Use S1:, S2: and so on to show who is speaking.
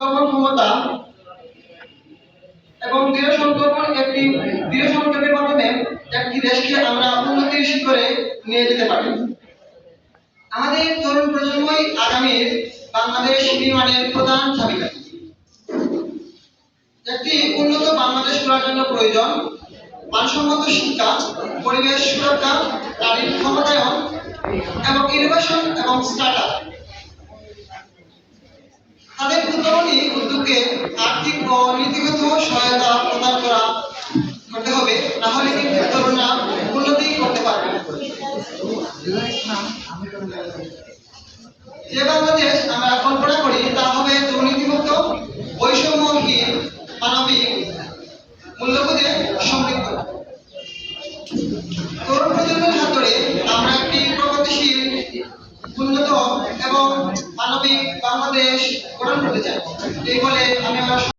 S1: ক্ষমতা এবং দৃঢ় সংকল্পের মাধ্যমে একটি দেশকে আমরা উন্নতির শিখরে নিয়ে যেতে পারি। আমাদের তরুণ প্রজন্মই আগামীর বাংলাদেশ নির্মাণের প্রধান চাবিকাঠি। একটি উন্নত বাংলাদেশ গড়ার জন্য প্রয়োজন মানসম্মত শিক্ষা, পরিবেশ সুরক্ষা, নারীর ক্ষমতায়ন এবং ইনোভেশন এবং স্টার্টআপ। তাদের উদ্ভাবনী উদ্যোগকে আর্থিক ও নীতিগত সহায়তা প্রদান করতে হবে, না হলে কিন্তু তরুণরা উন্নতি করতে পারবে না। যে বাংলাদেশ আমরা কল্পনা করি তা হবে দুর্নীতিমুক্ত, বৈষম্যহীন, মানবিক, মূল্যবোধে সমৃদ্ধ। তরুণ প্রজন্মের হাত ধরে আমরা একটি প্রগতিশীল, উন্নত এবং মানবিক বাংলাদেশ গঠন করতে চাই। এই বলে আমি আমার